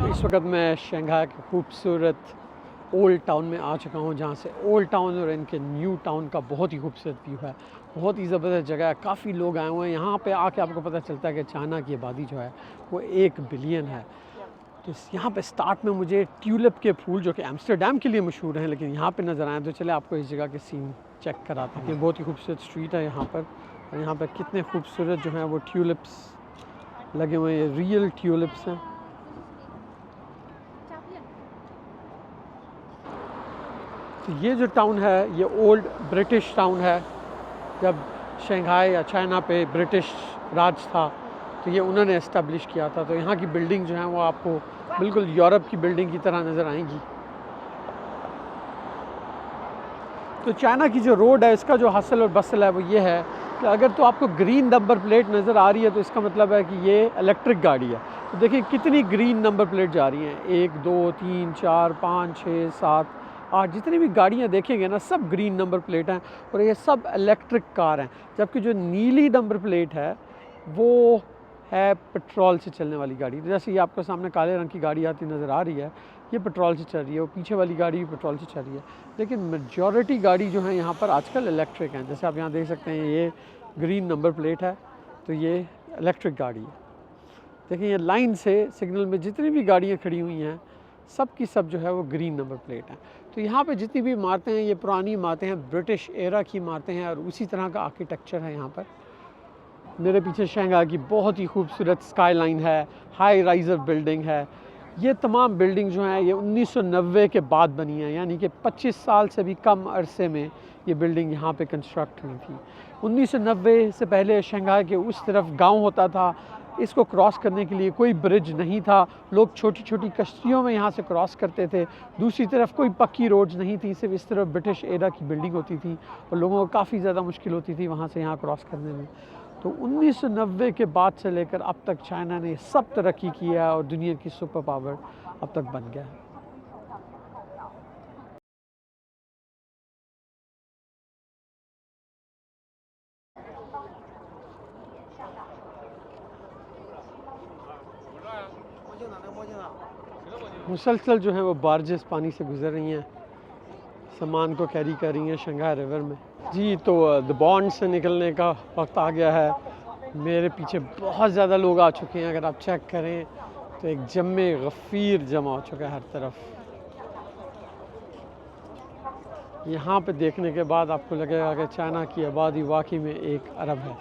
इस वक्त मैं शंघाई के खूबसूरत ओल्ड टाउन में आ चुका हूँ, जहाँ से ओल्ड टाउन और इनके न्यू टाउन का बहुत ही खूबसूरत व्यू है। बहुत ही ज़बरदस्त जगह है, काफ़ी लोग आए हुए हैं यहाँ पे। आके आपको पता चलता है कि चाइना की आबादी जो है वो 1 बिलियन है। तो यहाँ पे स्टार्ट में मुझे ट्यूलिप के फूल जो कि एम्स्टर्डम के लिए मशहूर हैं, लेकिन यहाँ पे नज़र आए, तो चले आपको इस जगह के सीन चेक कराते हैं। बहुत ही खूबसूरत स्ट्रीट है यहाँ पर, और यहाँ पर कितने खूबसूरत जो हैं वो ट्यूलिप्स लगे हुए हैं, रियल ट्यूलिप्स हैं। तो ये जो टाउन है ये ओल्ड ब्रिटिश टाउन है। जब शंघाई या चाइना पे ब्रिटिश राज था तो ये उन्होंने इस्टेब्लिश किया था। तो यहाँ की बिल्डिंग जो है वो आपको बिल्कुल यूरोप की बिल्डिंग की तरह नज़र आएंगी। तो चाइना की जो रोड है, इसका जो हसल और बसल है वो ये है कि अगर तो आपको ग्रीन नंबर प्लेट नज़र आ रही है तो इसका मतलब है कि ये इलेक्ट्रिक गाड़ी है। तो देखिए कितनी ग्रीन नंबर प्लेट जा रही हैं, 1 2 3 4 5 6 7 8, जितनी भी गाड़ियाँ देखेंगे ना सब ग्रीन नंबर प्लेट हैं, और ये सब इलेक्ट्रिक कार हैं। जबकि जो नीली नंबर प्लेट है वो है पेट्रोल से चलने वाली गाड़ी। तो जैसे ये आपको सामने काले रंग की गाड़ी आती नज़र आ रही है, ये पेट्रोल से चल रही है, वो पीछे वाली गाड़ी भी पेट्रोल से चल रही है। लेकिन मेजॉरिटी गाड़ी जो है यहाँ पर आजकल इलेक्ट्रिक हैं। जैसे आप यहाँ देख सकते हैं ये ग्रीन नंबर प्लेट है, तो ये इलेक्ट्रिक गाड़ी है। देखिए ये लाइन से सिग्नल में जितनी भी गाड़ियाँ खड़ी हुई हैं सब की सब जो है वो ग्रीन नंबर प्लेट हैं। तो यहाँ पे जितनी भी इमारतें हैं ये पुरानी इमारतें हैं, ब्रिटिश एरा की इमारतें हैं, और उसी तरह का आर्किटेक्चर है यहाँ पर। मेरे पीछे शंघाई की बहुत ही खूबसूरत स्काई लाइन है, हाई राइजर बिल्डिंग है। ये तमाम बिल्डिंग जो हैं ये 1990 के बाद बनी हैं, यानी कि 25 साल से भी कम अरसे में ये बिल्डिंग यहाँ पे कंस्ट्रक्ट हुई थी। 1990 से पहले शंघाई के उस तरफ गांव होता था, इसको क्रॉस करने के लिए कोई ब्रिज नहीं था, लोग छोटी छोटी कश्तियों में यहाँ से क्रॉस करते थे। दूसरी तरफ कोई पक्की रोड्स नहीं थी, सिर्फ इस तरफ ब्रिटिश एरा की बिल्डिंग होती थी, और लोगों को काफ़ी ज़्यादा मुश्किल होती थी वहाँ से यहाँ क्रॉस करने में। तो 1990 के बाद से लेकर अब तक चाइना ने सब तरक्की किया है और दुनिया की सुपर पावर अब तक बन गया है। मुसलसल जो है वो बार्जेस पानी से गुजर रही हैं, सामान को कैरी कर रही हैं शंघाई रिवर में। जी, तो द बॉन्ड से निकलने का वक्त आ गया है। मेरे पीछे बहुत ज़्यादा लोग आ चुके हैं, अगर आप चेक करें तो एक जम्मे गफ़ीर जमा हो चुका है हर तरफ। यहाँ पे देखने के बाद आपको लगेगा कि चाइना की आबादी वाकई में 1 अरब है।